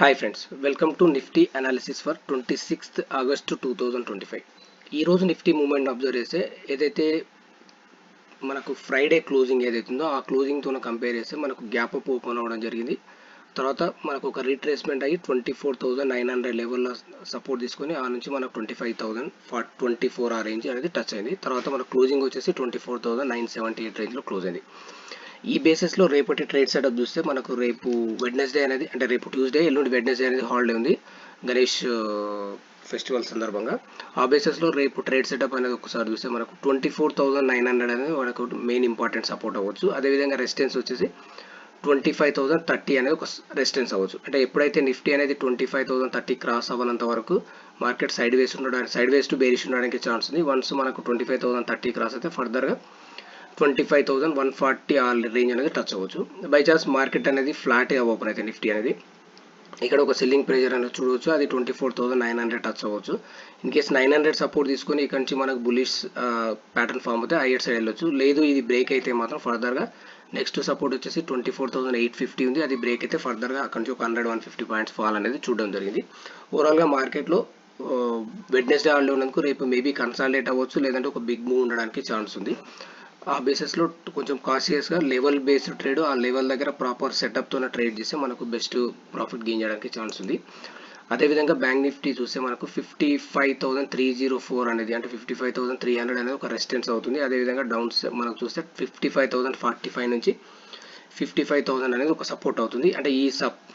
Hi friends, welcome to Nifty analysis for 26th August 2025. ఈరోజు Nifty moment observe చేస్తే ఏదైతే మనకు ఫ్రైడే క్లోజింగ్ ఏదైతుందో ఆ క్లోజింగ్తో కంపేర్ చేస్తే మనకు గ్యాప్ అప్ ఓపెన్ అవ్వడం జరిగింది. తర్వాత మనకు ఒక రీట్రేస్మెంట్ అయ్యి 24,900 లెవెల్లో సపోర్ట్ తీసుకొని ఆ నుంచి మనకు 25,024 ఆ రేంజ్ అనేది టచ్ అయింది. తర్వాత మన క్లోజింగ్ వచ్చేసి 24,978 రేంజ్లో క్లోజ్ అయింది. ఈ బేసిస్లో రేపటి ట్రేడ్ సెటప్ చూస్తే మనకు రేపు వెడ్నెస్డే అనేది అంటే రేపు ట్యూస్డే, ఎల్లుండి వెడ్నెస్డే అనేది హాలిడే ఉంది గణేష్ ఫెస్టివల్ సందర్భంగా. ఆ బేసిస్లో రేపు ట్రేడ్ సెటప్ అనేది ఒకసారి చూస్తే మనకు 24,900 అనేది మనకు మెయిన్ ఇంపార్టెంట్ సపోర్ట్ అవ్వచ్చు. అదేవిధంగా రెసిస్టెన్స్ వచ్చేసి 25,030 అనేది ఒక రెసిస్టెన్స్ అవ్వచ్చు. అంటే ఎప్పుడైతే నిఫ్టీ అనేది 25,030 క్రాస్ అవ్వనంత వరకు market side ways to bearish ఉండడానికి ఛాన్స్ ఉంది. వన్స్ మనకు 25,030 క్రాస్ అయితే ఫర్దర్గా 25,140 ఆ రేంజ్ అనేది టచ్ అవ్వచ్చు. బై ఛాన్స్ మార్కెట్ అనేది ఫ్లాట్గా ఓపెన్ అయితే నిఫ్టీ అనేది ఇక్కడ ఒక సెల్లింగ్ ప్రెజర్ అనేది చూడవచ్చు, అది 24,900 టచ్ అవ్వచ్చు. ఇన్ కేస్ 900 సపోర్ట్ తీసుకొని ఇక్కడ నుంచి మనకు బులిష్ ప్యాటర్న్ ఫామ్ అయితే హైయర్ సైడ్ వెళ్ళొచ్చు. లేదు ఇది బ్రేక్ అయితే మాత్రం ఫర్దర్గా నెక్స్ట్ సపోర్ట్ వచ్చేసి 24,850 ఉంది. అది బ్రేక్ అయితే ఫర్దర్గా అక్కడ నుంచి ఒక 100-150 పాయింట్స్ ఫాల్ అనేది చూడడం జరిగింది. ఓవరాల్గా మార్కెట్లో వెడ్నెస్డే హాలిడే ఉన్నందుకు రేపు మేబీ కన్సాలిడేట్ అవ్వచ్చు, లేదంటే ఒక బిగ్ మూవ్ ఉండడానికి ఛాన్స్ ఉంది. ఆ బేసిస్లో కొంచెం కాన్షియస్గా లెవెల్ బేస్డ్ ట్రేడ్, ఆ లెవెల్ దగ్గర ప్రాపర్ సెటప్తో ట్రేడ్ చేస్తే మనకు బెస్ట్ ప్రాఫిట్ గెయిన్ చేయడానికి ఛాన్స్ ఉంది. అదేవిధంగా బ్యాంక్ నిఫ్టీ చూస్తే మనకు 55,304 అనేది అంటే 55,300 అనేది ఒక రెసిస్టెన్స్ అవుతుంది. అదేవిధంగా డౌన్స్ మనకు చూస్తే 55,045 నుంచి 55,000 అనేది ఒక సపోర్ట్ అవుతుంది. అంటే ఈ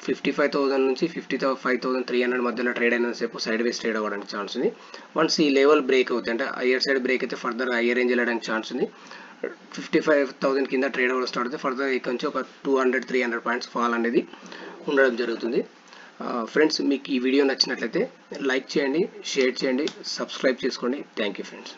55,000 నుంచి 55,300 మధ్యలో ట్రేడ్ అయిన సేపు సైడ్ వేస్ ట్రేడ్ అవ్వడానికి ఛాన్స్ ఉంది. వన్స్ ఈ లెవెల్ బ్రేక్ అవుతుంది అంటే హయ్యర్ సైడ్ బ్రేక్ అయితే ఫర్దర్ హయ్యర్ రేంజ్ వెళ్ళడానికి ఛాన్స్ ఉంది. 55,000 కింద ట్రేడ్ అవ్వడం స్టార్ట్ అయితే ఫర్దర్ ఇక్కడ నుంచి ఒక 200-300 పాయింట్స్ ఫాల్ అనేది ఉండడం జరుగుతుంది. ఫ్రెండ్స్, మీకు ఈ వీడియో నచ్చినట్లయితే లైక్ చేయండి, షేర్ చేయండి, సబ్స్క్రైబ్ చేసుకోండి. Thank you friends.